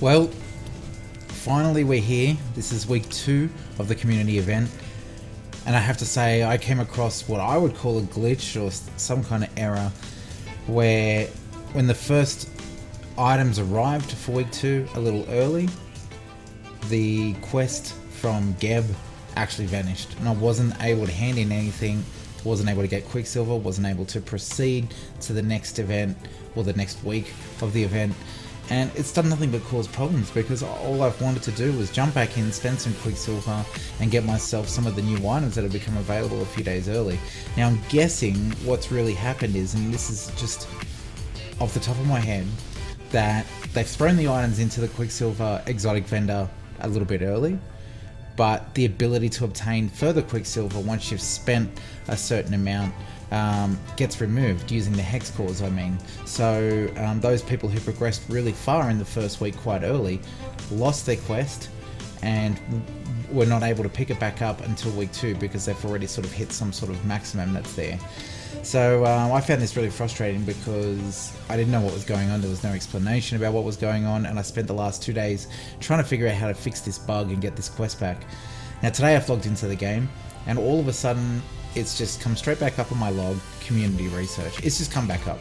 Well, finally we're here. This is week 2 of the community event. And I have to say, I came across what I would call a glitch or some kind of error where when the first items arrived for week 2 a little early, the quest from Geb actually vanished. And I wasn't able to hand in anything, wasn't able to get Quicksilver, wasn't able to proceed to the next event or the next week of the event. And it's done nothing but cause problems because all I've wanted to do was jump back in, spend some Quicksilver and get myself some of the new items that have become available a few days early. Now I'm guessing what's really happened is, and this is just off the top of my head, that they've thrown the items into the Quicksilver exotic vendor a little bit early, but the ability to obtain further Quicksilver once you've spent a certain amount gets removed using the hex cores, I mean. So those people who progressed really far in the first week quite early lost their quest and were not able to pick it back up until week 2 because they've already sort of hit some sort of maximum that's there. So I found this really frustrating because I didn't know what was going on. There was no explanation about what was going on, and I spent the last 2 days trying to figure out how to fix this bug and get this quest back. Now today I've logged into the game and all of a sudden it's just come straight back up on my log, community research. It's just come back up.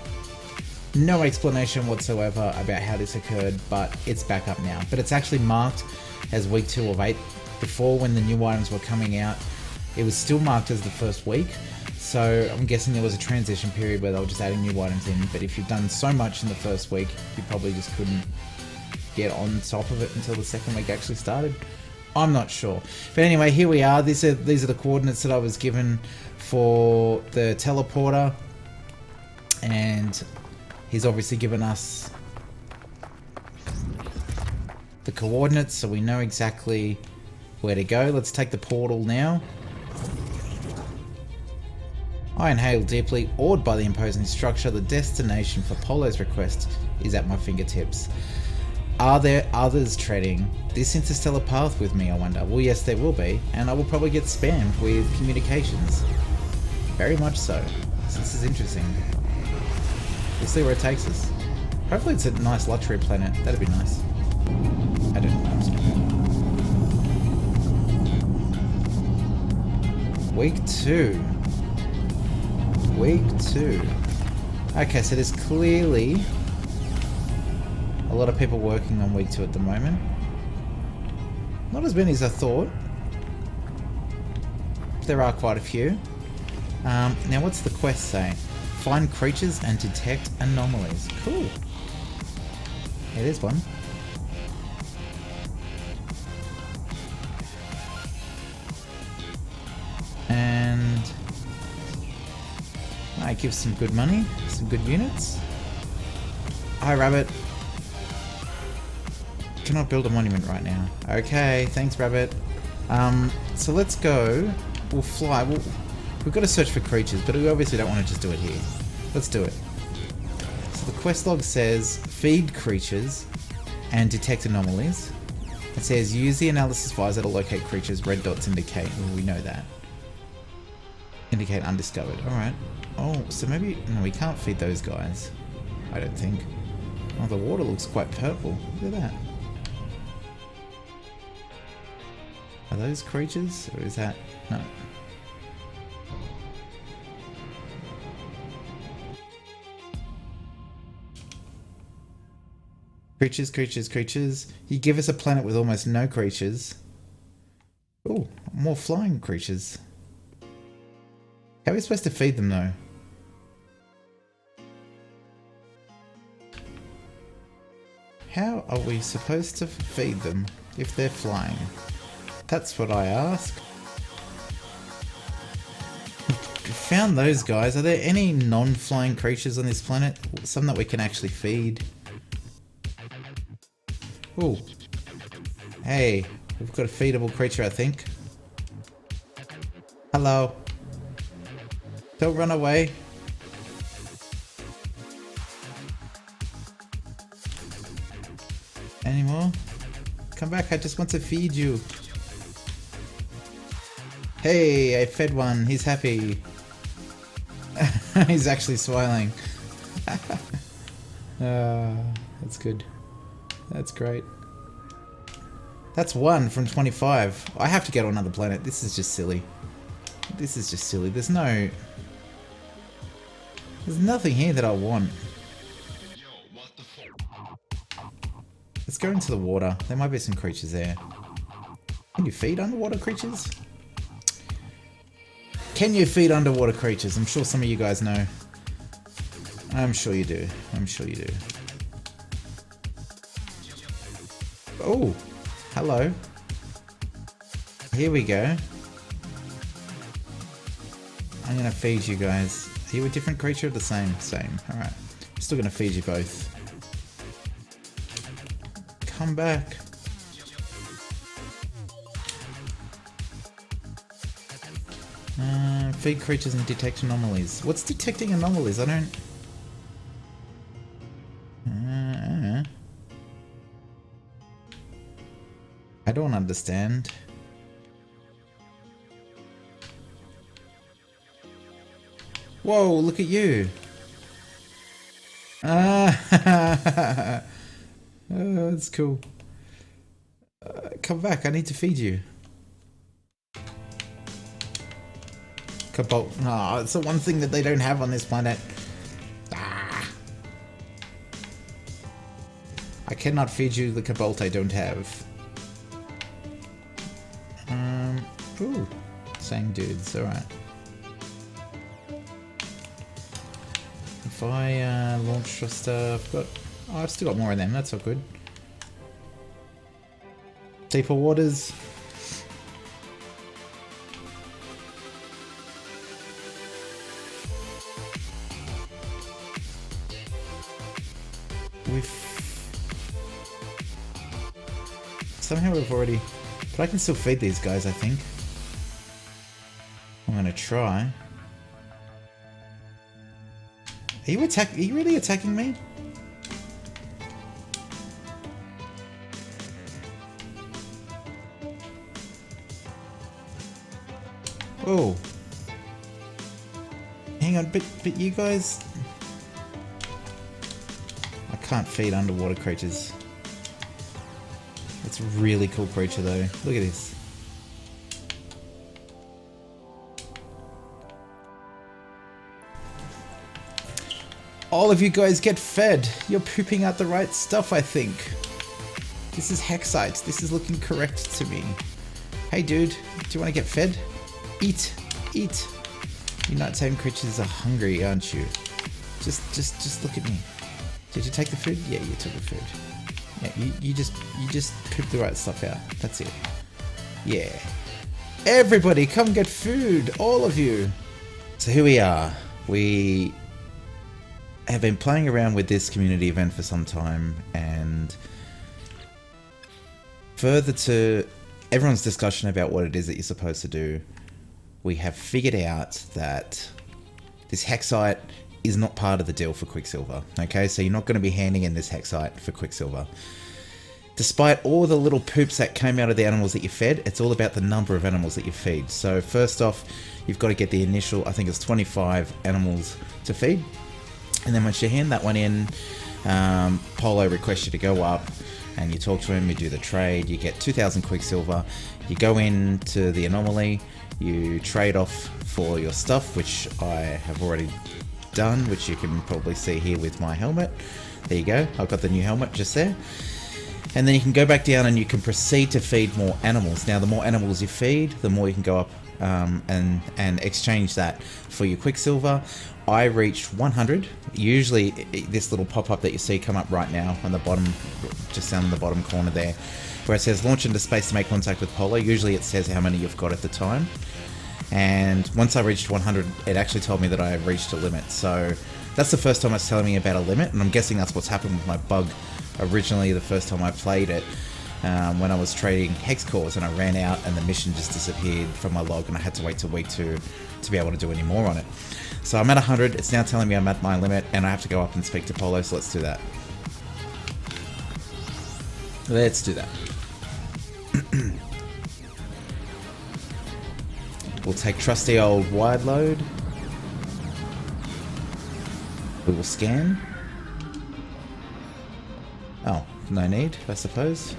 No explanation whatsoever about how this occurred, but it's back up now. But it's actually marked as week 2 of 8. Before, when the new items were coming out, it was still marked as the first week. So I'm guessing there was a transition period where they were just adding new items in. But if you've done so much in the first week, you probably just couldn't get on top of it until the second week actually started. I'm not sure. But anyway, here we are. These are the coordinates that I was given for the teleporter. And he's obviously given us the coordinates so we know exactly where to go. Let's take the portal now. I inhale deeply, awed by the imposing structure. The destination for Polo's request is at my fingertips. Are there others treading this interstellar path with me, I wonder? Well, yes, there will be, and I will probably get spammed with communications. Very much so. So this is interesting. We'll see where it takes us. Hopefully it's a nice luxury planet. That'd be nice. I don't know. I'm stupid. Week 2. Week 2. Okay, so there's clearly a lot of people working on week 2 at the moment. Not as many as I thought. There are quite a few. Now what's the quest say? Find creatures and detect anomalies. Cool. Yeah, there's one. And it gives some good money, some good units. Hi, Rabbit. Cannot build a monument right now. Okay, thanks, Rabbit. So let's go. We'll fly. We've got to search for creatures, but we obviously don't want to just do it here. Let's do it. So the quest log says feed creatures and detect anomalies. It says use the analysis visor to locate creatures. Red dots indicate. Well, we know that. Indicate undiscovered. Alright. Oh, so maybe... No, we can't feed those guys. I don't think. Oh, the water looks quite purple. Look at that. Are those creatures? Or is that... No. Creatures, creatures, creatures. You give us a planet with almost no creatures. Oh, more flying creatures. How are we supposed to feed them though? How are we supposed to feed them if they're flying? That's what I ask. We found those guys. Are there any non-flying creatures on this planet? Some that we can actually feed? Ooh. Hey, we've got a feedable creature, I think. Hello. Don't run away. Any more? Come back, I just want to feed you. Hey, I fed one. He's happy. He's actually smiling. That's good. That's great. That's 1 from 25. I have to go to another planet. This is just silly. This is just silly. There's nothing here that I want. Let's go into the water. There might be some creatures there. Can you feed underwater creatures? Can you feed underwater creatures? I'm sure some of you guys know. I'm sure you do. I'm sure you do. Oh, hello. Here we go. I'm gonna feed you guys. Are you a different creature or the same? Same. Alright. I'm still gonna feed you both. Come back. Feed creatures and detect anomalies. What's detecting anomalies? I don't understand. Whoa, look at you. Oh, that's cool. Come back, I need to feed you. Cobalt. Oh, it's the one thing that they don't have on this planet. Ah. I cannot feed you the cobalt I don't have. Ooh. Sang dudes, alright. If I launch your stuff, I've still got more of them, that's all good. Deeper waters. Somehow we've already... But I can still feed these guys, I think. I'm gonna try. Are you really attacking me? Oh. Hang on, but you guys... I can't feed underwater creatures. It's a really cool creature though. Look at this. All of you guys get fed. You're pooping out the right stuff, I think. This is Hexite. This is looking correct to me. Hey dude, do you want to get fed? Eat. Eat. You nighttime creatures are hungry, aren't you? Just look at me. Did you take the food? Yeah, you took the food. Yeah, you just poop the right stuff out. That's it. Yeah. Everybody come get food, all of you. So here we are. We have been playing around with this community event for some time, and further to everyone's discussion about what it is that you're supposed to do, we have figured out that this Hexite is not part of the deal for Quicksilver. Okay, so you're not going to be handing in this Hexite for Quicksilver. Despite all the little poops that came out of the animals that you fed, it's all about the number of animals that you feed. So first off, you've got to get the initial, I think it's 25 animals to feed. And then once you hand that one in, Polo requests you to go up and you talk to him, you do the trade, you get 2,000 Quicksilver, you go into the anomaly, you trade off for your stuff, which I have already done, which you can probably see here with my helmet. There you go, I've got the new helmet just there. And then you can go back down and you can proceed to feed more animals. Now the more animals you feed, the more you can go up and exchange that for your Quicksilver. I reached 100. Usually this little pop-up that you see come up right now on the bottom, just down in the bottom corner there, where it says launch into space to make contact with Polo. Usually it says how many you've got at the time. And once I reached 100, it actually told me that I reached a limit. So that's the first time it's telling me about a limit, and I'm guessing that's what's happened with my bug originally the first time I played it, when I was trading hex cores and I ran out and the mission just disappeared from my log and I had to wait till week 2 to be able to do any more on it. So I'm at 100, it's now telling me I'm at my limit and I have to go up and speak to Polo, so let's do that. Let's do that. We'll take trusty old wide load. We will scan. Oh, no need, I suppose.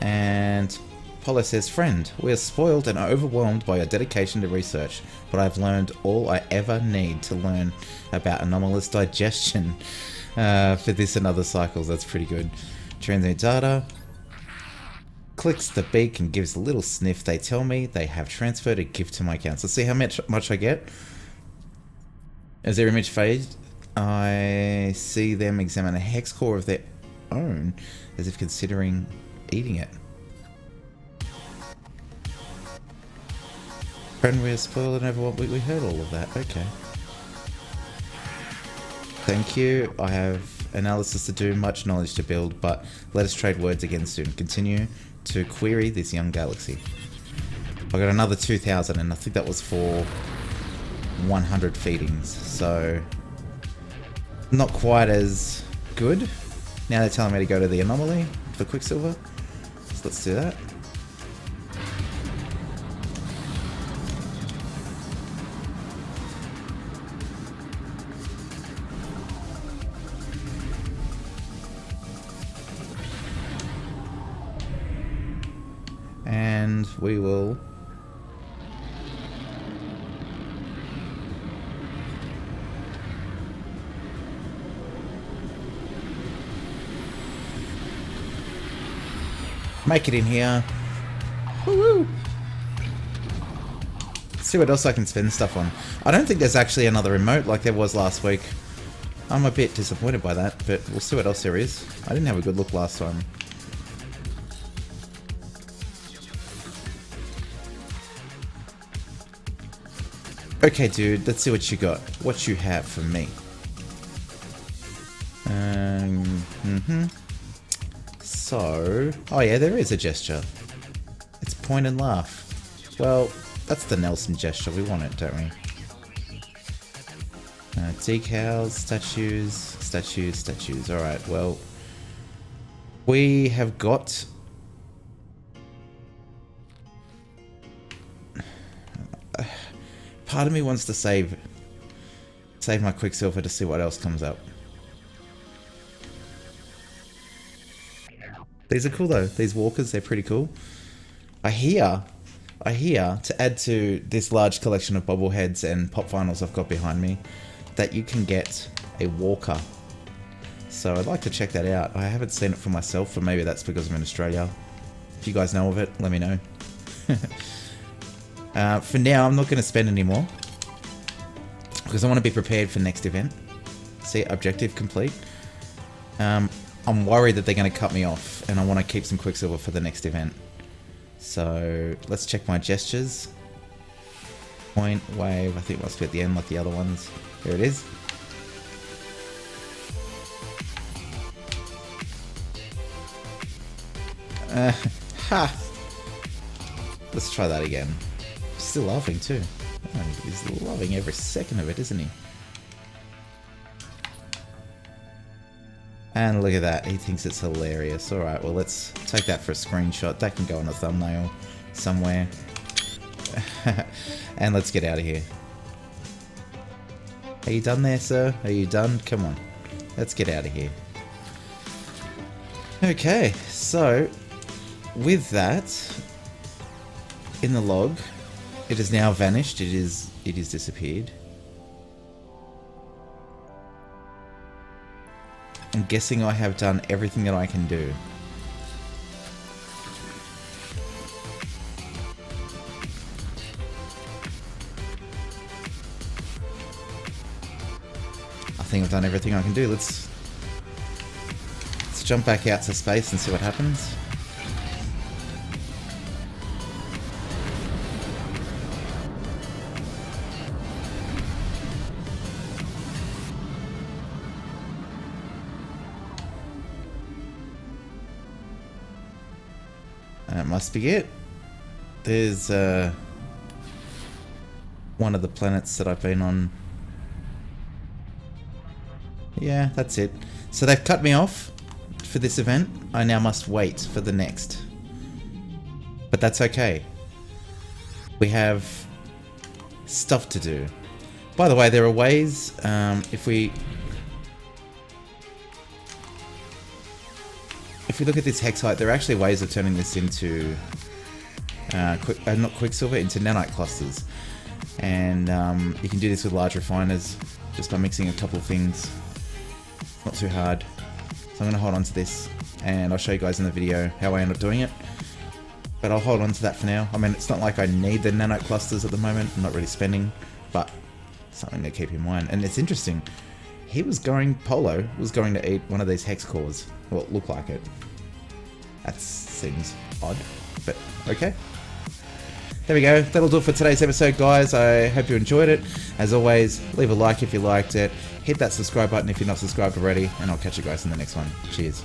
And Polo says, friend, we are spoiled and overwhelmed by your dedication to research, but I've learned all I ever need to learn about anomalous digestion for this and other cycles. That's pretty good. Transmit data. Clicks the beak and gives a little sniff. They tell me they have transferred a gift to my account. Let's see how much I get. As their image fades, I see them examine a hex core of their own as if considering eating it. Friend, we're spoiled and overwhelmed. We heard all of that. Okay. Thank you. I have analysis to do, much knowledge to build, but let us trade words again soon. Continue to query this young galaxy. I got another 2,000, and I think that was for 100 feedings, so not quite as good. Now they're telling me to go to the anomaly for Quicksilver, so let's do that. And we will make it in here. Woo-woo. See what else I can spend stuff on. I don't think there's actually another remote like there was last week. I'm a bit disappointed by that, but we'll see what else there is. I didn't have a good look last time. Okay, dude, let's see what you got. What you have for me. So... oh yeah, there is a gesture. It's point and laugh. Well, that's the Nelson gesture. We want it, don't we? Decals, statues. Alright, well... we have got... part of me wants to save my Quicksilver to see what else comes up. These are cool though. These walkers, they're pretty cool. I hear to add to this large collection of bobbleheads and pop vinyls I've got behind me that you can get a walker. So I'd like to check that out. I haven't seen it for myself, but maybe that's because I'm in Australia. If you guys know of it, let me know. For now, I'm not going to spend any more because I want to be prepared for next event. See, objective complete. I'm worried that they're going to cut me off, and I want to keep some Quicksilver for the next event. So let's check my gestures. Point, wave, I think it must be at the end like the other ones. There it is. Ha! Let's try that again. Still laughing too. Oh, he's loving every second of it, isn't he? And look at that, he thinks it's hilarious. Alright, well let's take that for a screenshot. That can go on a thumbnail somewhere. And let's get out of here. Are you done there, sir? Are you done? Come on. Let's get out of here. Okay, so with that in the log, it has now vanished. It is disappeared. I'm guessing I have done everything that I can do. I think I've done everything I can do. Let's jump back out to space and see what happens. That must be it. There's one of the planets that I've been on. Yeah, that's it. So they've cut me off for this event. I now must wait for the next. But that's okay. We have stuff to do. By the way, there are ways, if if we look at this hex height, there are actually ways of turning this into not Quicksilver, into nanite clusters, and you can do this with large refiners just by mixing a couple of things. Not too hard. So I'm going to hold on to this, and I'll show you guys in the video how I end up doing it. But I'll hold on to that for now. I mean, it's not like I need the nanite clusters at the moment. I'm not really spending, but something to keep in mind. And it's interesting. Polo was going to eat one of these hex cores. Well, it looked like it. That seems odd, but okay. There we go. That'll do it for today's episode, guys. I hope you enjoyed it. As always, leave a like if you liked it. Hit that subscribe button if you're not subscribed already, and I'll catch you guys in the next one. Cheers.